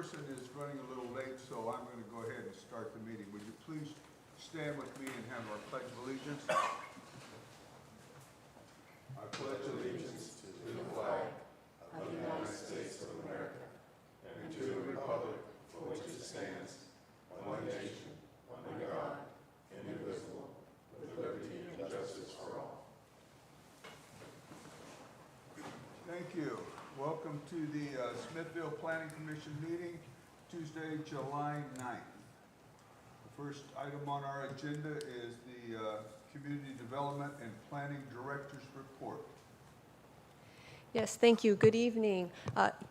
person is running a little late, so I'm going to go ahead and start the meeting. Would you please stand with me and have our Pledge of Allegiance? I pledge allegiance to the flag of the United States of America and to the republic for which it stands, one nation, under God, indivisible, with liberty and justice for all. Thank you. Welcome to the Smithfield Planning Commission meeting, Tuesday, July 9th. The first item on our agenda is the Community Development and Planning Director's Report. Yes, thank you. Good evening.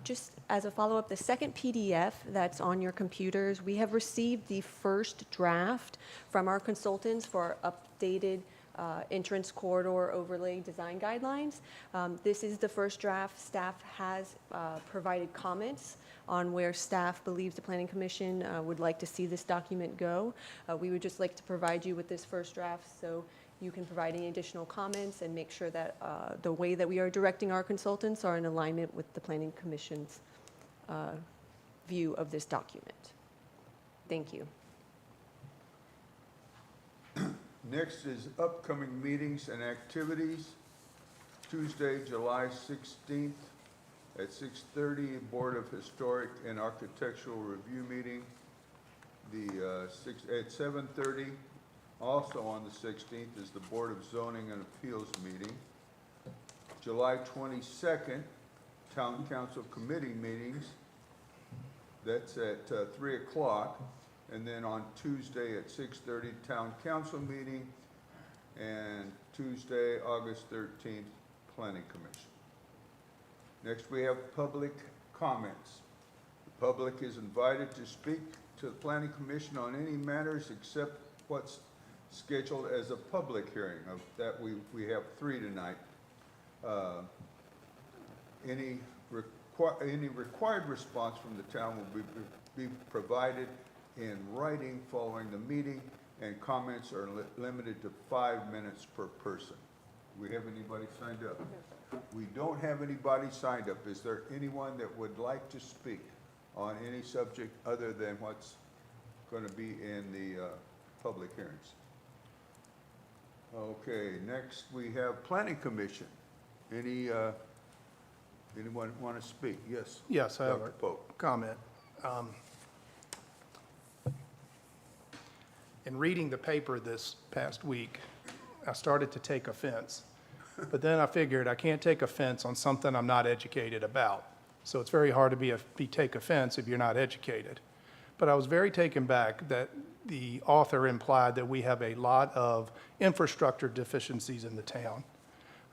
Just as a follow-up, the second PDF that's on your computers, we have received the first draft from our consultants for our updated entrance corridor overlay design guidelines. This is the first draft. Staff has provided comments on where staff believes the Planning Commission would like to see this document go. We would just like to provide you with this first draft so you can provide any additional comments and make sure that the way that we are directing our consultants are in alignment with the Planning Commission's view of this document. Thank you. Next is upcoming meetings and activities. Tuesday, July 16th at 6:30, Board of Historic and Architectural Review meeting. At 7:30, also on the 16th, is the Board of Zoning and Appeals meeting. July 22nd, Town Council Committee meetings. That's at 3 o'clock. And then on Tuesday at 6:30, Town Council meeting, and Tuesday, August 13th, Planning Commission. Next, we have public comments. The public is invited to speak to the Planning Commission on any matters except what's scheduled as a public hearing. Of that, we have 3 tonight. Any required response from the town will be provided in writing following the meeting, and comments are limited to 5 minutes per person. Do we have anybody signed up? We don't have anybody signed up. Is there anyone that would like to speak on any subject other than what's going to be in the public hearings? Okay, next we have Planning Commission. Anyone want to speak? Yes. Yes, I have Dr. a Pope. comment. In reading the paper this past week, I started to take offense. But then I figured I can't take offense on something I'm not educated about. So it's very hard to take offense if you're not educated. But I was very taken back that the author implied that we have a lot of infrastructure deficiencies in the town.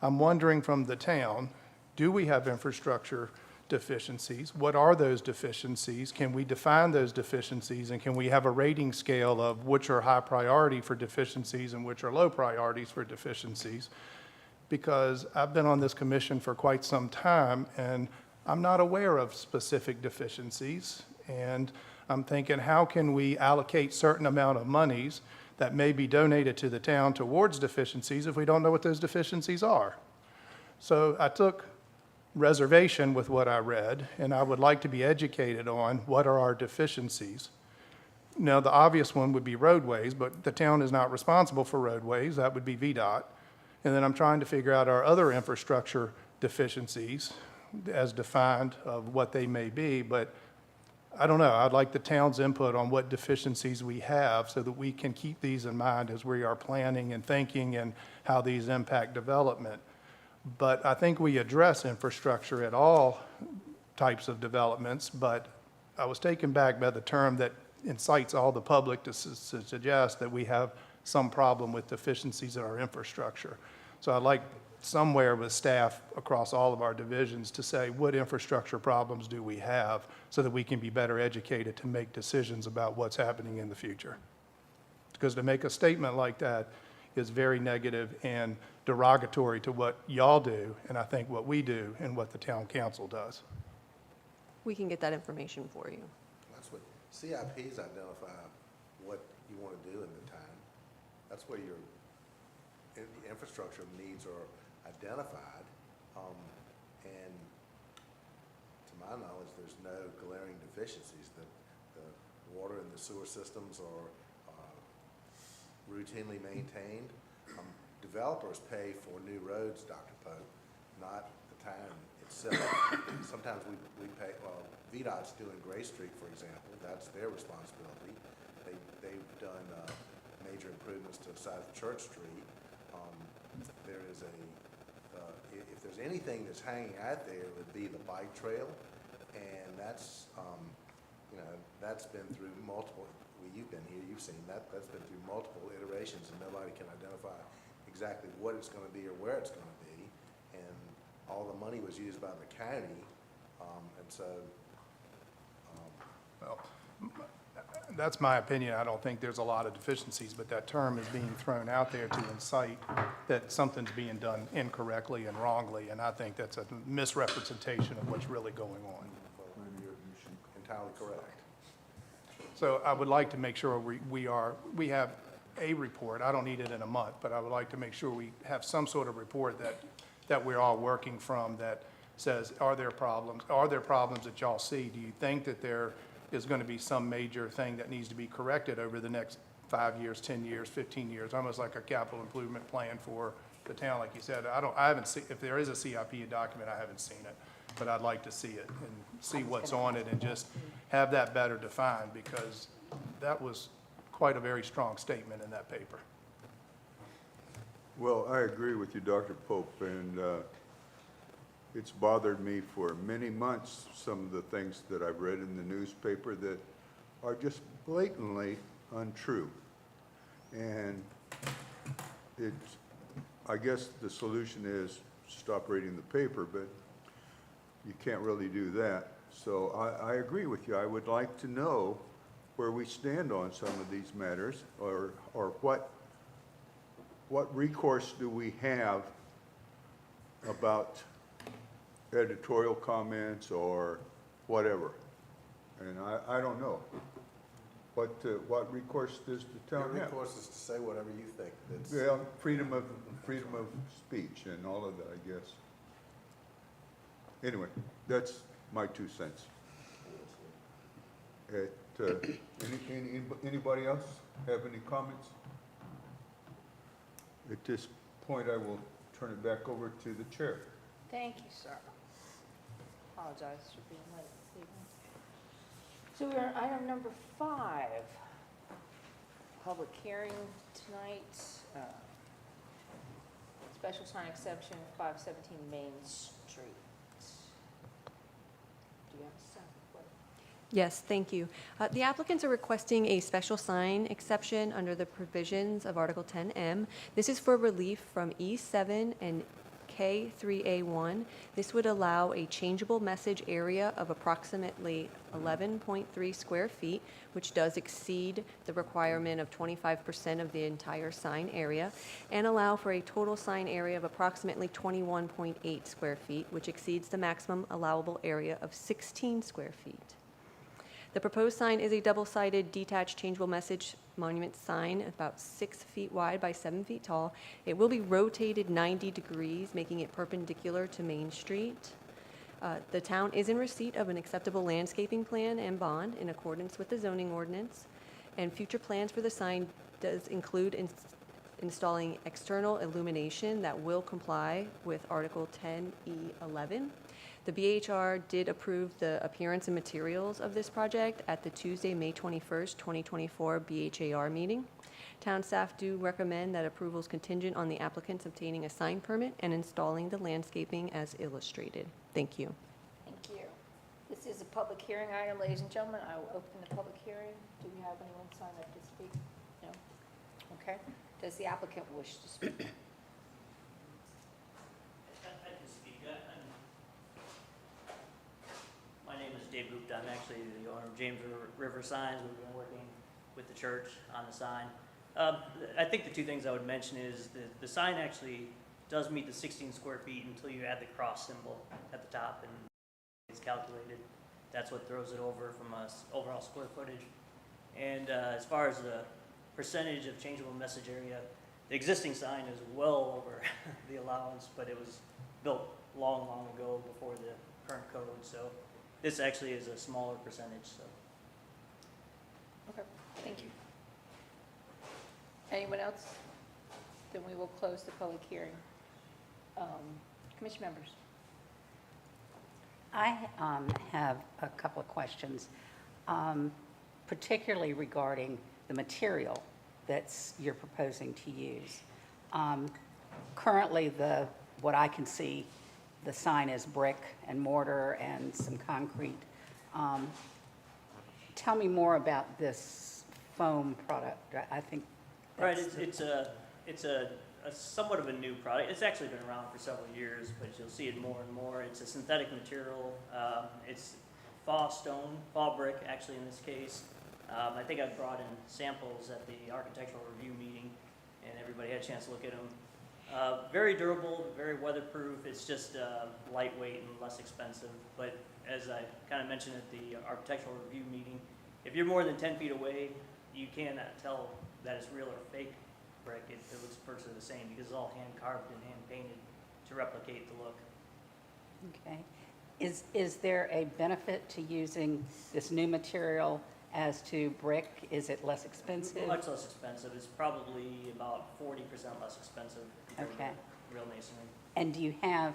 I'm wondering from the town, do we have infrastructure deficiencies? What are those deficiencies? Can we define those deficiencies, and can we have a rating scale of which are high priority for deficiencies and which are low priorities for deficiencies? Because I've been on this commission for quite some time and I'm not aware of specific deficiencies, and I'm thinking, how can we allocate certain amount of monies that may be donated to the town towards deficiencies if we don't know what those deficiencies are? So I took reservation with what I read, and I would like to be educated on what are our deficiencies. Now, the obvious one would be roadways, but the town is not responsible for roadways. That would be VDOT. And then I'm trying to figure out our other infrastructure deficiencies as defined of what they may be, but I don't know. I'd like the town's input on what deficiencies we have so that we can keep these in mind as we are planning and thinking and how these impact development. But I think we address infrastructure at all types of developments, but I was taken back by the term that incites all the public to suggest that we have some problem with deficiencies in our infrastructure. So I'd like somewhere with staff across all of our divisions to say, what infrastructure problems do we have so that we can be better educated to make decisions about what's happening in the future? Because to make a statement like that is very negative and derogatory to what y'all do, and I think what we do and what the town council does. We can get that information for you. That's what CIPs identify what you want to do in the town. That's where your infrastructure needs are identified. And to my knowledge, there's no glaring deficiencies. The water and the sewer systems are routinely maintained. Developers pay for new roads, Dr. Pope, not the town itself. Sometimes we pay, well, VDOT's doing Gray Street, for example, that's their responsibility. They've done major improvements to the side of Church Street. There is if there's anything that's hanging out there, it would be the bike trail, and that's, that's been through multiple, you've been here, you've seen that, that's been through multiple iterations, and nobody can identify exactly what it's gonna be or where it's gonna be, and all the money was used by the county, and so, Well, that's my opinion. I don't think there's a lot of deficiencies, but that term is being thrown out there to incite that something's being done incorrectly and wrongly, and I think that's a misrepresentation of what's really going on. you're entirely correct. So I would like to make sure we have a report. I don't need it in a month, but I would like to make sure we have some sort of report that we're all working from that says, are there problems? Are there problems that y'all see? Do you think that there is going to be some major thing that needs to be corrected over the next 5 years, 10 years, 15 years, almost like a capital improvement plan for the town, like you said? I haven't seen, if there is a CIP document, I haven't seen it, but I'd like to see it and see what's on it and just have that better defined, because that was quite a very strong statement in that paper. Well, I agree with you, Dr. Pope, and it's bothered me for many months, some of the things that I've read in the newspaper that are just blatantly untrue. And I guess the solution is stop reading the paper, but you can't really do that. So I agree with you. I would like to know where we stand on some of these matters, or what recourse do we have about editorial comments or whatever. And I don't know. What recourse does the town Your have? recourse is to say whatever you think. It's, Yeah, freedom of speech and all of that, I guess. Anyway, that's my 2 cents. Anybody else have any comments? At this point, I will turn it back over to the chair. Thank you, sir. Apologize for being late this evening. So we're on item number 5, public hearing tonight. Special sign exception, 517 Main Street. Do you have a second? Yes, thank you. The applicants are requesting a special sign exception under the provisions of Article 10M. This is for relief from E7 and K3A1. This would allow a changeable message area of approximately 11.3 square feet, which does exceed the requirement of 25% of the entire sign area, and allow for a total sign area of approximately 21.8 square feet, which exceeds the maximum allowable area of 16 square feet. The proposed sign is a double-sided detached changeable message monument sign about 6 feet wide by 7 feet tall. It will be rotated 90 degrees, making it perpendicular to Main Street. The town is in receipt of an acceptable landscaping plan and bond in accordance with the zoning ordinance. And future plans for the sign does include installing external illumination that will comply with Article 10E11. The BHR did approve the appearance and materials of this project at the Tuesday, May 21st, 2024 BHAR meeting. Town staff do recommend that approval is contingent on the applicants obtaining a sign permit and installing the landscaping as illustrated. Thank you. Thank you. This is a public hearing item, ladies and gentlemen. I will open the public hearing. Do we have anyone signed up to speak? No? Okay. Does the applicant wish to speak? I can speak. My name is Dave Gupta. I'm actually the owner of James River Signs. We've been working with the church on the sign. I think the 2 things I would mention is the sign actually does meet the 16 square feet until you add the cross symbol at the top, and it's calculated. That's what throws it over from overall square footage. And as far as the percentage of changeable message area, the existing sign is well over the allowance, but it was built long, long ago before the current code. So This actually is a smaller percentage, so. Okay, thank you. Anyone else? Then we will close the public hearing. Commission members? I have a couple of questions, particularly regarding the material that's you're proposing to use. Currently, what I can see, the sign is brick and mortar and some concrete. Tell me more about this foam product. I think Right, that's it's a somewhat of a new product. It's actually been around for several years, but you'll see it more and more. It's a synthetic material. It's fall stone, fall brick, actually in this case. I think I brought in samples at the architectural review meeting, and everybody had a chance to look at them. Very durable, very weatherproof. It's just lightweight and less expensive. But as I kind of mentioned at the architectural review meeting, if you're more than 10 feet away, you cannot tell that it's real or fake brick. It looks virtually the same because it's all hand carved and hand painted to replicate the look. okay. Is there a benefit to using this new material as to brick? Is it less expensive? Much less expensive. It's probably about 40% less expensive compared Okay. to real masonry. And do you have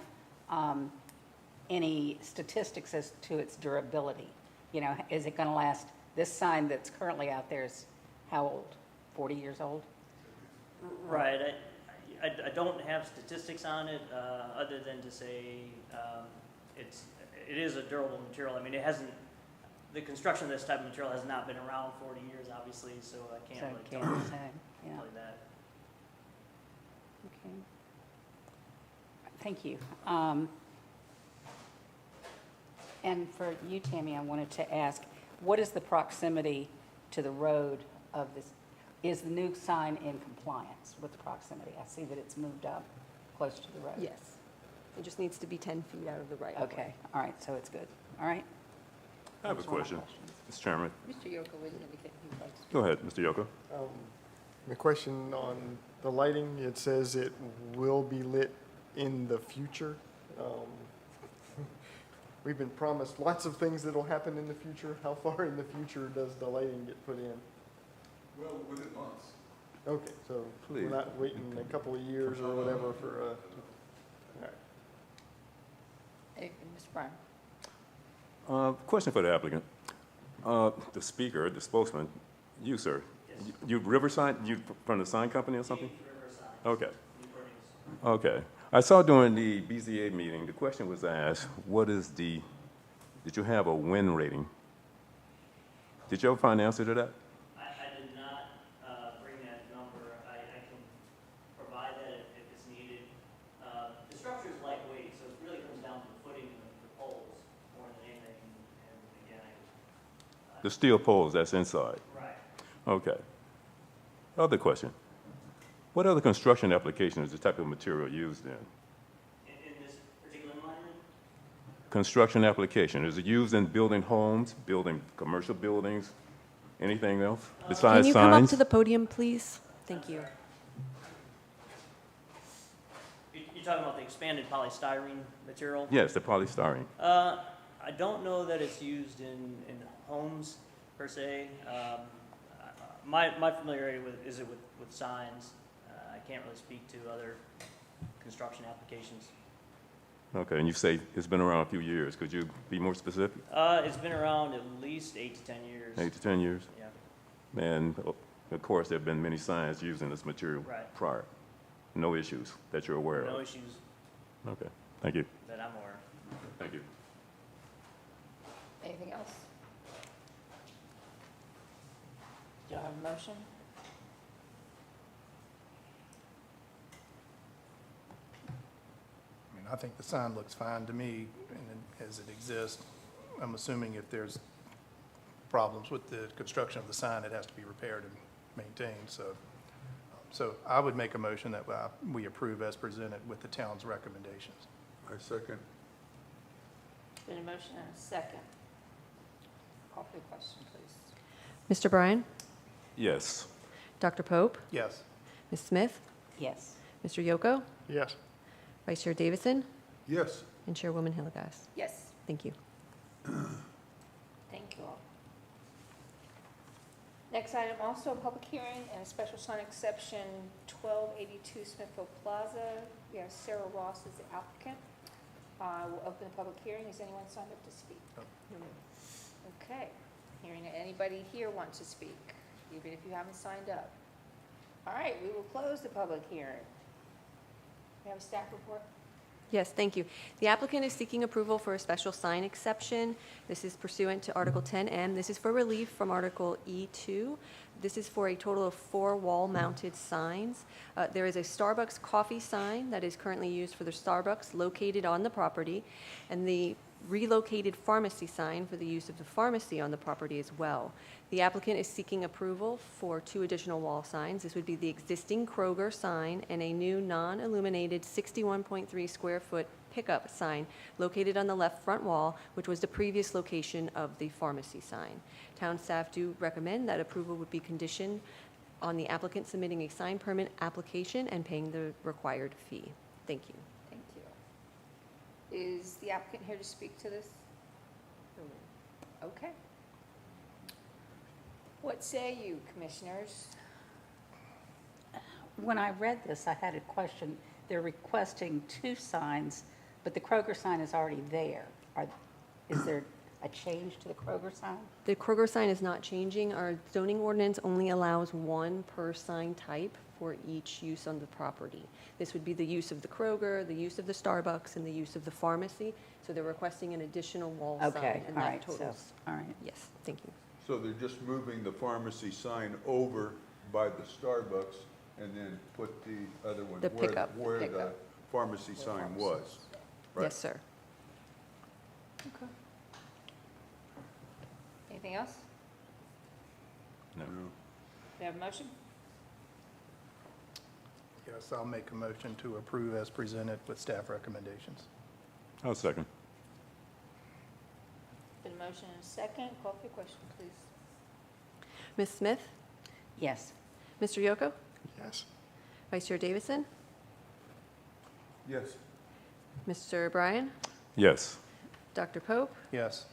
any statistics as to its durability? You know, is it going to last? This sign that's currently out there is how old? 40 years old? Right. I don't have statistics on it other than to say it is a durable material. I mean, the construction of this type of material has not been around 40 years, obviously, so I So can't really can't say, yeah, tell you that. okay. Thank you. And for you, Tammy, I wanted to ask, what is the proximity to the road of this? Is the new sign in compliance with the proximity? I see that it's moved up close to the road. Yes. It just needs to be 10 feet out of the right of way. Okay, all right, so it's good. All right. I have a Those were my question, questions. Mr. Chairman. Mr. Yoko, was anything you'd like to? Go ahead, Mr. Yoko. The question on the lighting, it says it will be lit in the future. We've been promised lots of things that'll happen in the future. How far in the future does the lighting get put in? Well, within months. Okay, so Please. we're not waiting a couple of years or whatever for, all right. Mr. Brown? Question for the applicant. The speaker, the spokesman, you, sir. Yes. You Riverside, you from the sign company or something? James River Signs, Okay, Newport News. okay. I saw during the BZA meeting, the question was asked, did you have a win rating? Did you ever find the answer to that? I did not bring that number. I can provide that if it's needed. The structure is lightweight, so it really comes down to the footing of the poles more than anything. And again, The steel poles that's inside. right. Okay. Other question. What other construction application is the type of material used in? In this particular environment, Construction application, is it used in building homes, building commercial buildings, anything else besides Can you come up signs? to the podium, please? Thank you. you're talking about the expanded polystyrene material? Yes, the polystyrene. I don't know that it's used in homes per se. My familiarity is it with signs. I can't really speak to other construction applications. Okay, and you say it's been around a few years. Could you be more specific? It's been around at least 8 to 10 years. 8 to 10 years? Yeah. And of course, there have been many signs using this material Right. prior. No issues that you're aware No of? issues Okay, thank you. that I'm aware of. Thank you. Anything else? Do you have a motion? I mean, I think the sign looks fine to me as it exists. I'm assuming if there's problems with the construction of the sign, it has to be repaired and maintained, so I would make a motion that we approve as presented with the town's recommendations. I second. Been a motion and a second. Call for the question, please. Mr. Bryan? Yes. Dr. Pope? Yes. Ms. Smith? Yes. Mr. Yoko? Yes. Vice Chair Davison? Yes. And Chairwoman Hillegas? Yes. Thank you. Thank you all. Next item, also a public hearing and a special sign exception, 1282 Smithfield Plaza. We have Sarah Ross as the applicant. We'll open the public hearing. Is anyone signed up to speak? Okay. Hearing that anybody here wants to speak, even if you haven't signed up. All right, we will close the public hearing. We have a staff report? Yes, thank you. The applicant is seeking approval for a special sign exception. This is pursuant to Article 10M. This is for relief from Article E2. This is for a total of 4 wall-mounted signs. There is a Starbucks coffee sign that is currently used for the Starbucks located on the property, and the relocated pharmacy sign for the use of the pharmacy on the property as well. The applicant is seeking approval for 2 additional wall signs. This would be the existing Kroger sign and a new non-illuminated 61.3 square foot pickup sign located on the left front wall, which was the previous location of the pharmacy sign. Town staff do recommend that approval would be conditioned on the applicant submitting a sign permit application and paying the required fee. Thank you. Thank you. Is the applicant here to speak to this? Okay. What say you, commissioners? When I read this, I had a question. They're requesting 2 signs, but the Kroger sign is already there. Is there a change to the Kroger sign? The Kroger sign is not changing. Our zoning ordinance only allows 1 per sign type for each use on the property. This would be the use of the Kroger, the use of the Starbucks, and the use of the pharmacy. So they're requesting an additional wall sign. Okay, And all that right, so, totals. all right. Yes, thank you. So they're just moving the pharmacy sign over by the Starbucks and then put the other one The where, pickup. where the Pickup. pharmacy sign was. Right. Yes, sir. Okay. Anything else? No. We have a motion? Yes, I'll make a motion to approve as presented with staff recommendations. I'll second. Been a motion and a second. Call for your question, please. Ms. Smith? Yes. Mr. Yoko? Yes. Vice Chair Davison? Yes. Mr. Bryan? Yes. Dr. Pope? Yes.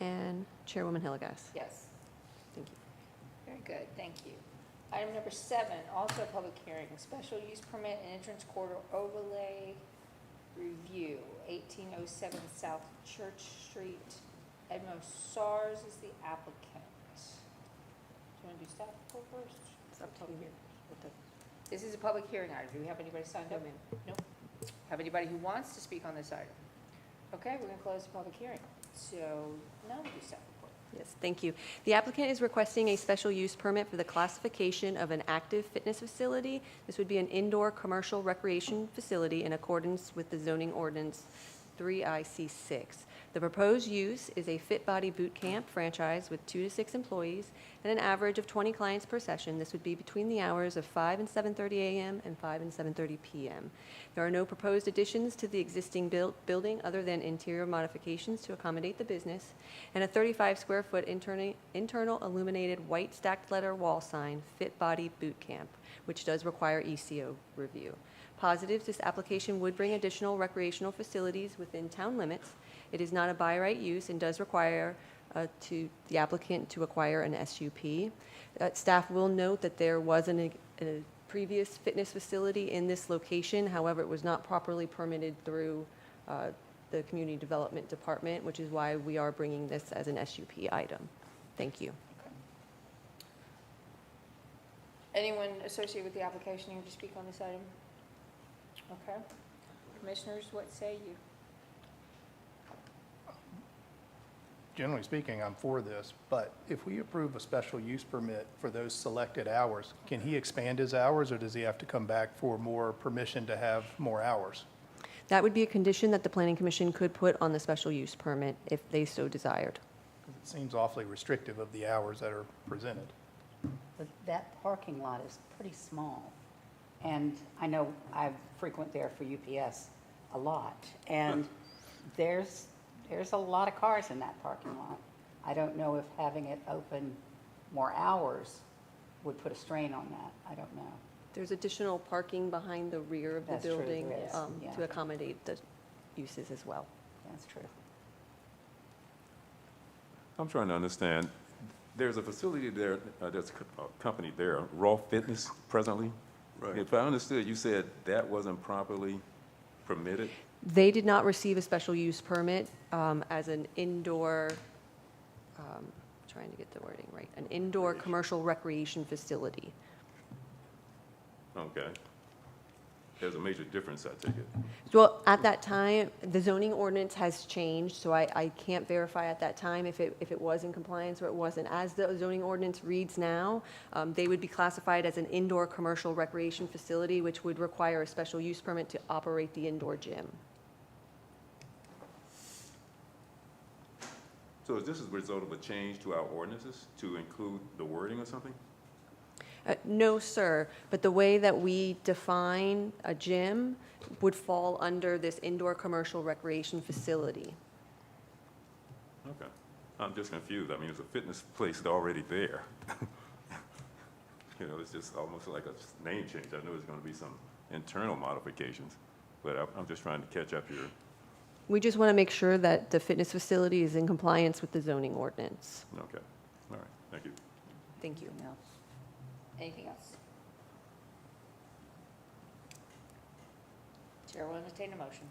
And Chairwoman Hillegas? Yes. Thank you. Very good, thank you. Item number 7, also a public hearing, special use permit and entrance corridor overlay review, 1807 South Church Street. Edmo Sars is the applicant. Do you want to do staff report first? It's up to you. This is a public hearing item. Do we have anybody signed up? No. Have anybody who wants to speak on this item? Okay, we're going to close the public hearing. So now we'll do staff report. Yes, thank you. The applicant is requesting a special use permit for the classification of an active fitness facility. This would be an indoor commercial recreation facility in accordance with the zoning ordinance 3IC6. The proposed use is a Fit Body Boot Camp franchise with 2 to 6 employees and an average of 20 clients per session. This would be between the hours of 5 and 7:30 a.m. and 5 and 7:30 p.m. There are no proposed additions to the existing building other than interior modifications to accommodate the business, and a 35-square-foot internal illuminated white stacked letter wall sign, Fit Body Boot Camp, which does require ECO review. Positives, this application would bring additional recreational facilities within town limits. It is not a by right use and does require the applicant to acquire an SUP. Staff will note that there was a previous fitness facility in this location. However, it was not properly permitted through the Community Development Department, which is why we are bringing this as an SUP item. Thank you. Anyone associated with the application here to speak on this item? Okay. Commissioners, what say you? Generally speaking, I'm for this, but if we approve a special use permit for those selected hours, can he expand his hours, or does he have to come back for more permission to have more hours? That would be a condition that the Planning Commission could put on the special use permit if they so desired. It seems awfully restrictive of the hours that are presented. But that parking lot is pretty small. And I know I frequent there for UPS a lot. And there's a lot of cars in that parking lot. I don't know if having it open more hours would put a strain on that. I don't know. There's additional parking behind the rear of the That's true, building there is, yeah. to accommodate the uses as well. That's true. I'm trying to understand. There's a facility there, there's a company there, Raw Fitness presently. Right. If I understood, you said that wasn't properly permitted? They did not receive a special use permit as an indoor, trying to get the wording right, an indoor commercial recreation facility. Okay. There's a major difference, I take it. Well, at that time, the zoning ordinance has changed, so I can't verify at that time if it was in compliance or it wasn't. As the zoning ordinance reads now, they would be classified as an indoor commercial recreation facility, which would require a special use permit to operate the indoor gym. So is this a result of a change to our ordinances to include the wording or something? No, sir, but the way that we define a gym would fall under this indoor commercial recreation facility. Okay. I'm just confused. I mean, it's a fitness place already there. You know, it's just almost like a name change. I know there's going to be some internal modifications, but I'm just trying to catch up here. We just want to make sure that the fitness facility is in compliance with the zoning ordinance. Okay. All right. Thank you. Thank you. Anything else? Anything else? Chair will entertain a motion.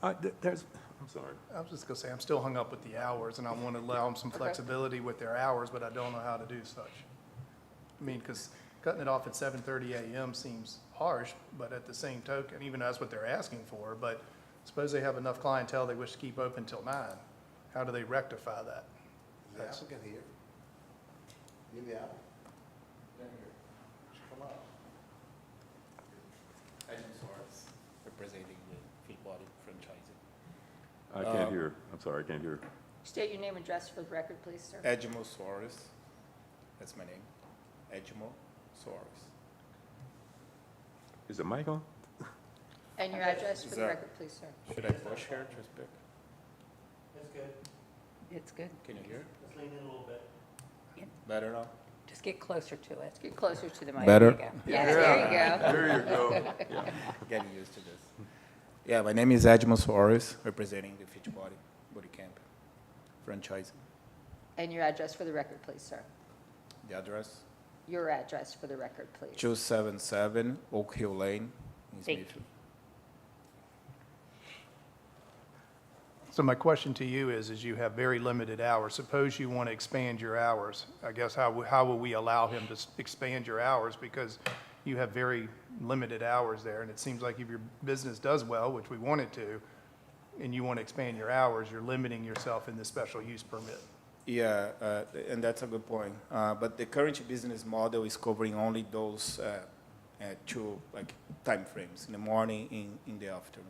I'm sorry. I was just going to say, I'm still hung up with the hours, and I want to allow them some Okay. flexibility with their hours, but I don't know how to do such. I mean, because cutting it off at 7:30 a.m. seems harsh, but at the same token, even though that's what they're asking for, but suppose they have enough clientele they wish to keep open till 9. How do they rectify that? Is the applicant here? You the applicant? Come up. Representing the Fit Body franchising. I can't hear. I'm sorry, I can't hear. State your name and address for the record, please, sir. Edmo Soares, that's my name. Edmo Soares. Is the mic on? And your address for Is the that- record, please, sir. Should I push here to speak? It's good. Can you hear? Let's lean in a little bit. Better now? Just get closer to it. Get closer to the mic. Better? There you go. Yes, there you go. There you go. Getting used to this. Yeah, my name is Edmo Soares, representing the Fit Body Camp franchising. And your address for the record, please, sir. The address, Your address for the record, please. 277 Oak Hill Lane in Thank you. Smithfield. So my question to you is you have very limited hours. Suppose you want to expand your hours. I guess how will we allow him to expand your hours? Because you have very limited hours there, and it seems like if your business does well, which we want it to, and you want to expand your hours, you're limiting yourself in the special use permit. Yeah, and that's a good point. But the current business model is covering only those two time frames, in the morning, in the afternoon.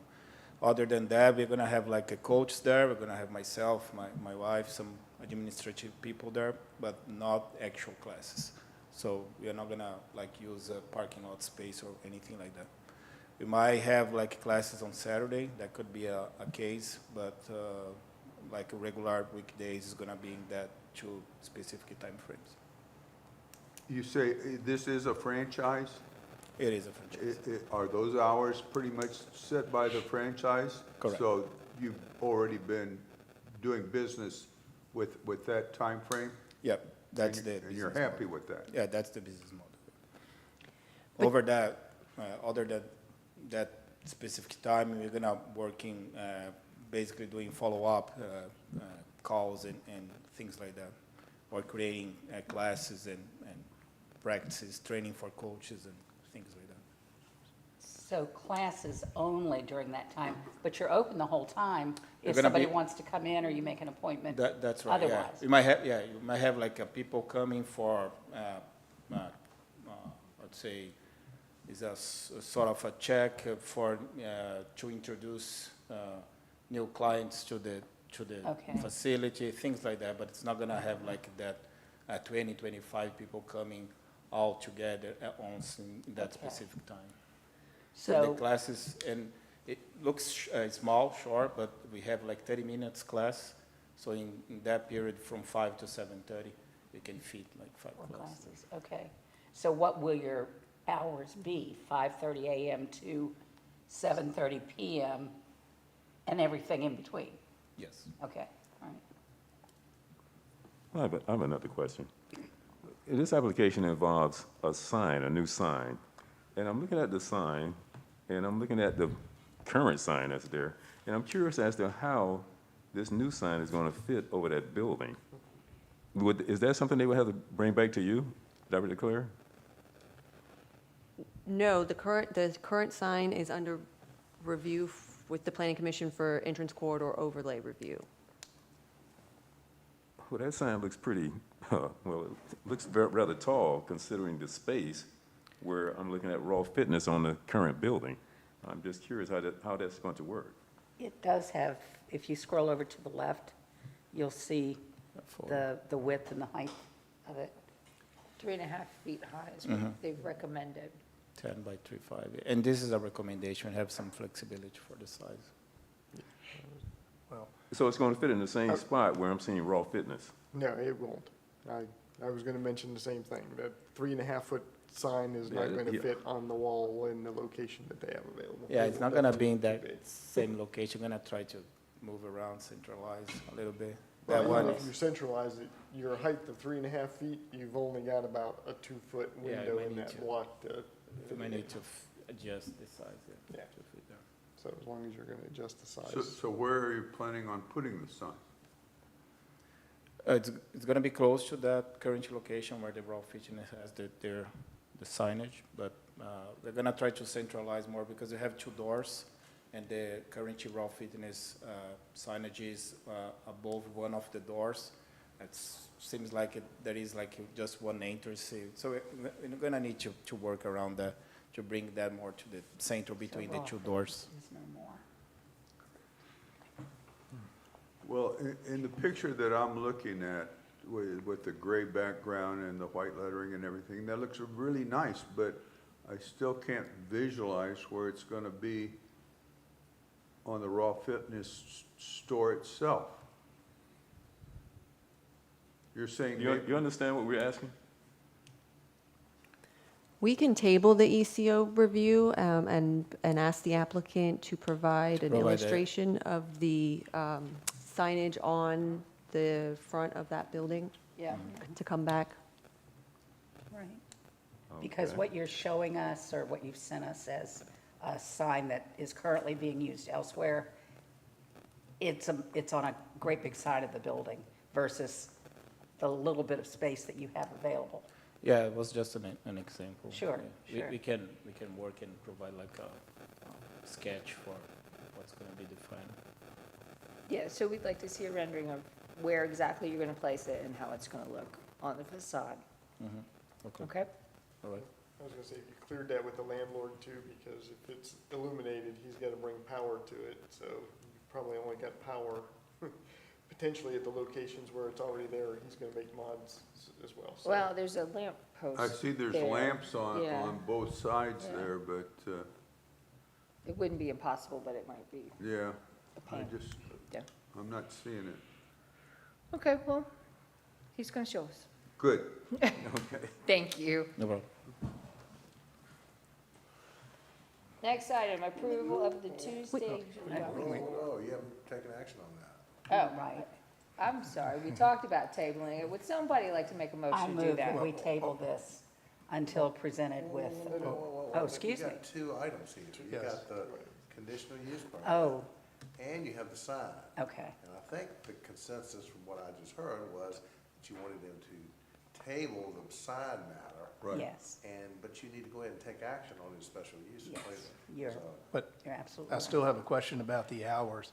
Other than that, we're gonna have a coach there. We're gonna have myself, my wife, some administrative people there, but not actual classes. So we're not gonna use a parking lot space or anything like that. We might have classes on Saturday. That could be a case, but regular weekdays is gonna be in that two specific time frames. You say this is a franchise? It is a franchise. Are those hours pretty much set by the franchise? Correct. So you've already been doing business with that time frame? Yep, that's And the you- business And you're model. happy with that? Yeah, that's the business model. But- Over that, other than that specific time, we're gonna working, basically doing follow-up calls and things like that, or creating classes and practices, training for coaches and things like that. So classes only during that time, but you're open the whole time You're if gonna somebody be- wants to come in or you make an appointment That's right, yeah. otherwise. You might have, people coming for, let's say, is a sort of a check for, to introduce new clients to the Okay. facility, things like that, but it's not gonna have that 20, 25 people coming all together at once in that Okay. specific time. So So, the classes, and it looks small, short, but we have 30 minutes class. So in that period, from 5 to 7:30, we can fit 5 four classes. classes, okay. So what will your hours be? 5:30 a.m. to 7:30 p.m. and everything in between? Yes. Okay, all right. I have another question. This application involves a sign, a new sign. And I'm looking at the sign, and I'm looking at the current sign that's there, and I'm curious as to how this new sign is going to fit over that building. Is that something they would have to bring back to you, Dr. DeClaire? No, the current sign is under review with the Planning Commission for entrance corridor overlay review. Well, that sign looks pretty, well, it looks rather tall considering the space where I'm looking at Raw Fitness on the current building. I'm just curious how that's going to work. It does have, if you scroll over to the left, you'll see the width and the height of it. 3.5 feet high is what they've recommended. 10 by 3.5. And this is a recommendation, have some flexibility for the size. Well, So it's going to fit in the same spot where I'm seeing Raw Fitness. No, it won't. I was gonna mention the same thing. That 3.5-foot sign is not Yeah, gonna yeah. fit on the wall in the location that they have available. Yeah, It it's will not gonna be definitely in that too big. same location. Gonna try to move around, centralize a little bit. Well, That one even if is, you centralize it, your height of 3.5 feet, you've only got about a 2-foot Yeah, you window might in need that to- block to. we may need to adjust the size, Yeah. to fit there. So as long as you're gonna adjust the size. So where are you planning on putting the sign? It's gonna be close to that current location where the Raw Fitness has the signage, but we're gonna try to centralize more because they have 2 doors, and the current Raw Fitness signage is above one of the doors. It seems like there is like just one entrance, so we're gonna need to work around that, to bring that more to the center between the 2 doors. There's no more. Well, in the picture that I'm looking at with the gray background and the white lettering and everything, that looks really nice, but I still can't visualize where it's gonna be on the Raw Fitness store itself. You're saying You maybe, understand what we're asking? We can table the ECO review and ask the applicant to provide an Provide a- illustration of the signage on the front of that building Yeah, to come back. Right. Because Okay. what you're showing us, or what you've sent us as a sign that is currently being used elsewhere, it's on a great big side of the building versus the little bit of space that you have available. Yeah, it was just an example. Sure, Yeah. sure. We can work and provide like a sketch for what's gonna be defined. yeah, so we'd like to see a rendering of where exactly you're gonna place it and how it's gonna look on the facade, Okay, okay? all right. I was gonna say, if you cleared that with the landlord too, because if it's illuminated, he's gotta bring power to it, so you probably only got power potentially at the locations where it's already there, he's gonna make mods as well, so. Well, there's a lamp post. I see there's there. lamps Yeah. on both sides Yeah. there, but, It wouldn't be impossible, but it might be yeah, a I pain. just, Yeah. I'm not seeing it. Okay, well, he's gonna show us. Good, okay. Thank you. No problem. Next item, approval of the Tuesday. Oh, you haven't taken action on that. Oh, Right. I'm sorry, we talked about tabling it. Would somebody like to make a I motion to do move that that? we table this until presented with, oh, excuse me. You got 2 items here. You Yes. got the conditional use permit. Oh, And you have the sign. okay. And I think the consensus from what I just heard was that you wanted them to table the sign matter, Right. Yes, but you need to go ahead and take action on the special use. Yes, later. you're- So, but you're absolutely I right. still have a question about the hours.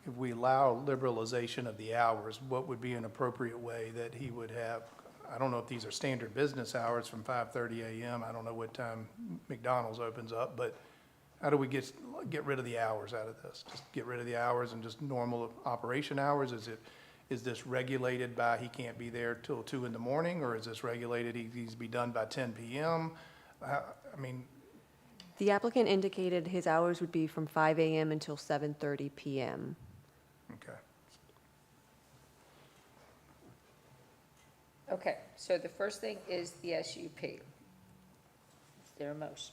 If we allow liberalization of the hours, what would be an appropriate way that he would have? I don't know if these are standard business hours from 5:30 a.m. I don't know what time McDonald's opens up, but how do we get rid of the hours out of this? Just get rid of the hours and just normal operation hours? Is this regulated by he can't be there till 2 in the morning, or is this regulated he needs to be done by 10 p.m.? I mean, The applicant indicated his hours would be from 5 a.m. until 7:30 p.m. okay. Okay, so the first thing is the SUP. Is there a motion?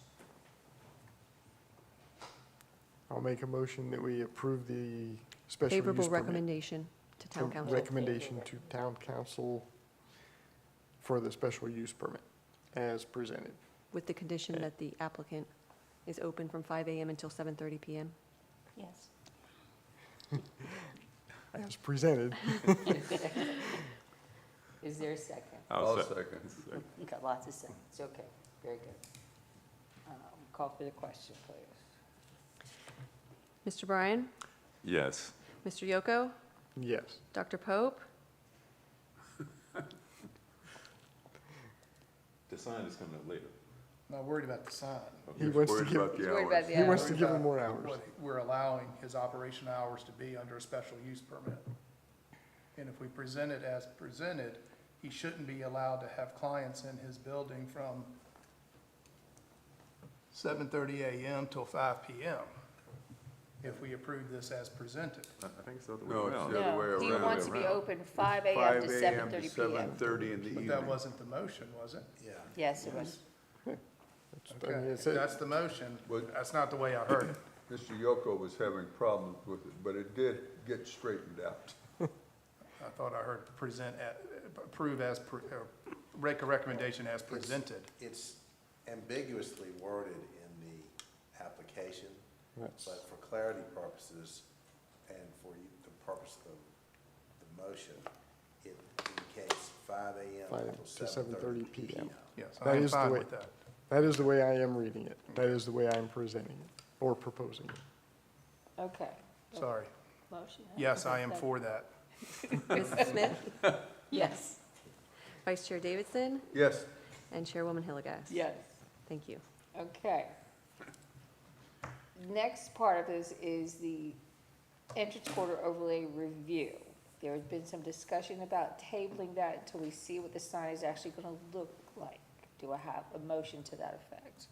I'll make a motion that we approve the special use Favorable permit. recommendation to town A council Recommendation to town council for the special use permit as presented. with the condition that the applicant is open from 5 AM until 7:30 PM. Yes. As presented. Is there a second? I'll sec- second. You got lots of seconds, okay, very good. Call for the question, please. Mr. Bryan? Yes. Mr. Yoko? Yes. Dr. Pope? The sign is coming up later. Not worried about the sign. He wants to Worried give, about the He's worried about hours. the he wants hours. to give him more hours. What we're allowing his operation hours to be under a special use permit. And if we present it as presented, he shouldn't be allowed to have clients in his building from 7:30 AM till 5 PM, if we approve this as presented. I think it's the other way No, it's around. the other way No, he around. wants to be open 5 AM 5 to AM to 7:30 PM. 7:30 in the But that evening. wasn't the motion, was it? Yeah. Yes, it was. I mean, Okay, it's if that's the motion, But- that's not the way I heard it. Mr. Yoko was having problems with it, but it did get straightened out. I thought I heard approve as, make a recommendation as presented. It's ambiguously worded in the application, That's- but for clarity purposes and for the purpose of the motion, it indicates 5 AM 5 until to 7:30 7:30 PM. Yes, That I am is the fine way- with that. That is the way I am reading it. That is the way I am presenting it, or proposing it. Okay. Sorry. Motion. Yes, I am for that. Mrs. Smith? Yes. Vice Chair Davidson? Yes, And Chairwoman Hillegas? Yes. Thank you. Okay. Next part of this is the entrance quarter overlay review. There has been some discussion about tabling that until we see what the sign is actually going to look like. Do I have a motion to that effect?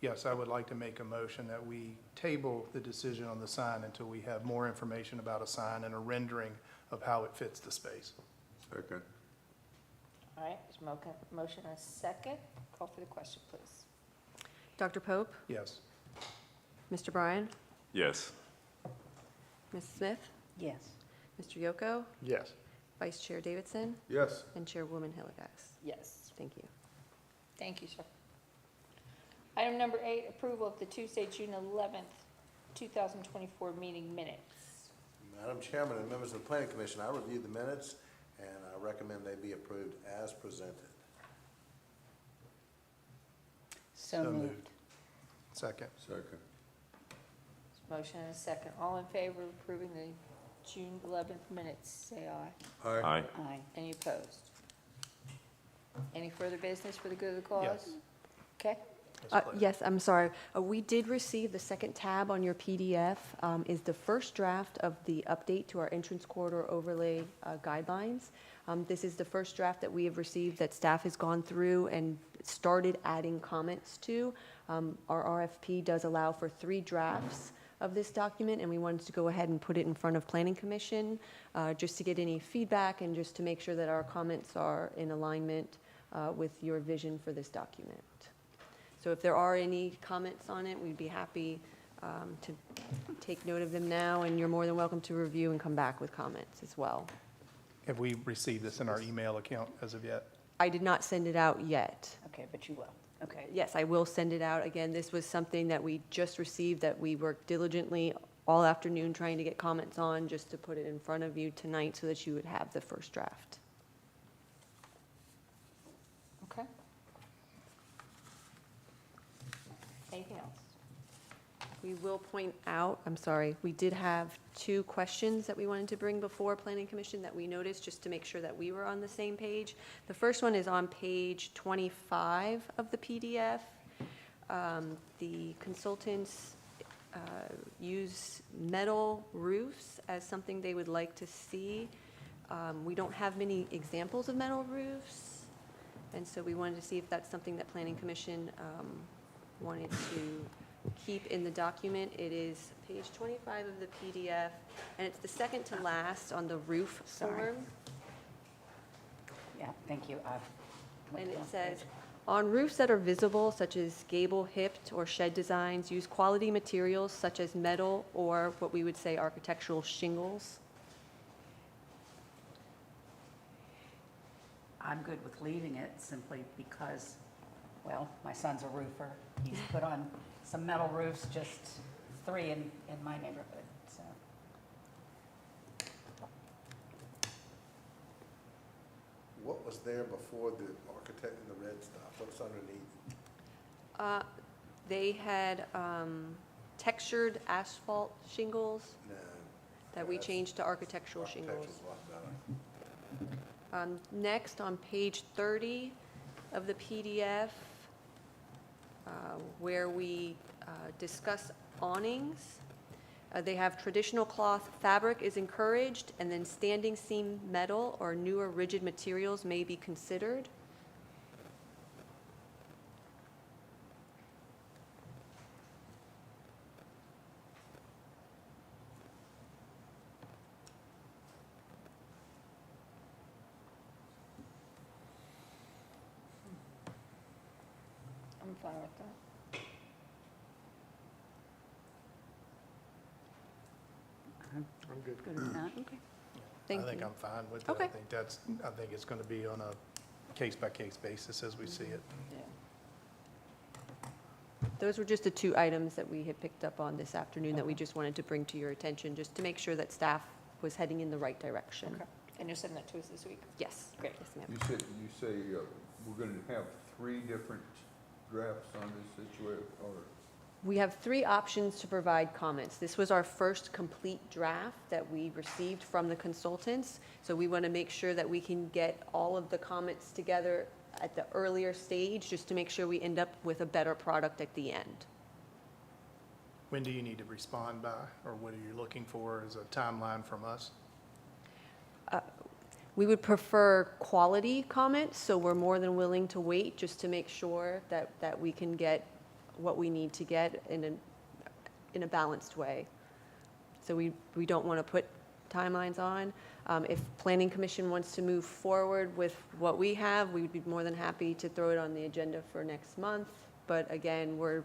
Yes, I would like to make a motion that we table the decision on the sign until we have more information about a sign and a rendering of how it fits the space. second. All right, there's motion and a second. Call for the question, please. Dr. Pope? Yes. Mr. Bryan? Yes. Mrs. Smith? Yes. Mr. Yoko? Yes. Vice Chair Davidson? Yes, And Chairwoman Hillegas? Yes. Thank you. Thank you, sir. Item number 8, approval of the Tuesday, June 11th, 2024 meeting minutes. Madam Chairman and members of the Planning Commission, I reviewed the minutes and I recommend they be approved as presented. So moved. Second. second. Motion and a second. All in favor of approving the June 11th minutes, say aye. Aye. Aye. Aye. Any opposed? Any further business for the good of the cause? Yes. Okay, Yes, I'm sorry. We did receive the second tab on your PDF, is the first draft of the update to our entrance corridor overlay guidelines. This is the first draft that we have received that staff has gone through and started adding comments to. Our RFP does allow for 3 drafts of this document, and we wanted to go ahead and put it in front of Planning Commission, just to get any feedback and just to make sure that our comments are in alignment with your vision for this document. So if there are any comments on it, we'd be happy to take note of them now, and you're more than welcome to review and come back with comments as well. Have we received this in our email account as of yet? I did not send it out yet. Okay, but you will. Okay. Yes, I will send it out. Again, this was something that we just received that we worked diligently all afternoon trying to get comments on, just to put it in front of you tonight so that you would have the first draft. okay. Anything else? We will point out, I'm sorry, we did have 2 questions that we wanted to bring before Planning Commission that we noticed, just to make sure that we were on the same page. The first one is on page 25 of the PDF. The consultants use metal roofs as something they would like to see. We don't have many examples of metal roofs, and so we wanted to see if that's something that Planning Commission wanted to keep in the document. It is page 25 of the PDF, and it's the second to last on the roof Sorry. form. Yeah, thank you. And it says, On roofs that are visible, such as gable, hipped, or shed designs, use quality materials such as metal or what we would say architectural shingles. I'm good with leaving it simply because, well, my son's a roofer. He's put on some metal roofs, just 3 in my neighborhood, so. What was there before the architect and the red stuff? What's underneath? They had textured asphalt shingles No. that we That's- changed to architectural shingles. Architecture's a lot better. Next, on page 30 of the PDF, where we discuss awnings, they have traditional cloth fabric is encouraged, and then standing seam metal or newer rigid materials may be considered. I'm fine with that. I'm good. Good with that. Okay. Thank you. I think I'm fine with it. Okay. I think it's going to be on a case-by-case basis as we see it. Yeah. Those were just the 2 items that we had picked up on this afternoon that we just wanted to bring to your attention, just to make sure that staff was heading in the right direction. Okay. And you're sending that to us this week? Yes. Great. Yes, ma'am. You say we're going to have 3 different drafts on this situation, or? We have 3 options to provide comments. This was our first complete draft that we received from the consultants, so we want to make sure that we can get all of the comments together at the earlier stage, just to make sure we end up with a better product at the end. When do you need to respond by, or what are you looking for as a timeline from us? We would prefer quality comments, so we're more than willing to wait just to make sure that we can get what we need to get in a balanced way. So we don't want to put timelines on. If Planning Commission wants to move forward with what we have, we would be more than happy to throw it on the agenda for next month. But again, we're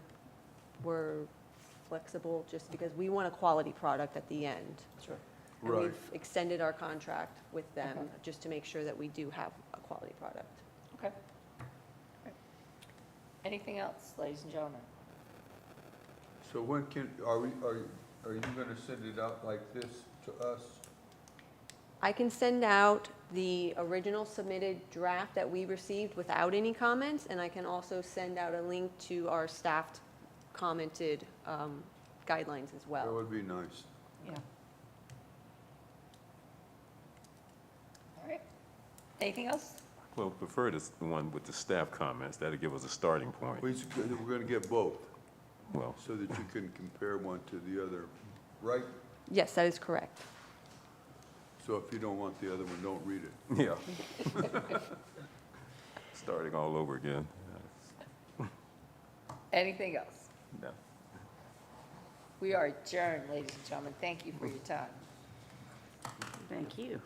flexible just because we want a quality product at the end. Sure. And Right. we've extended our contract with them Okay. just to make sure that we do have a quality product. Okay. Great. Anything else, ladies and gentlemen? So when are you going to send it out like this to us? I can send out the original submitted draft that we received without any comments, and I can also send out a link to our staffed commented guidelines as That well. would be nice. Yeah. All right. Anything else? Well, prefer the one with the staff comments. That'll give us a starting point. We're going to get both, Well, so that you can compare one to the other, right? Yes, that is correct. So if you don't want the other one, don't read it. yeah. Starting all over again. Anything else? No. We are adjourned, ladies and gentlemen. Thank you for your time. Thank you.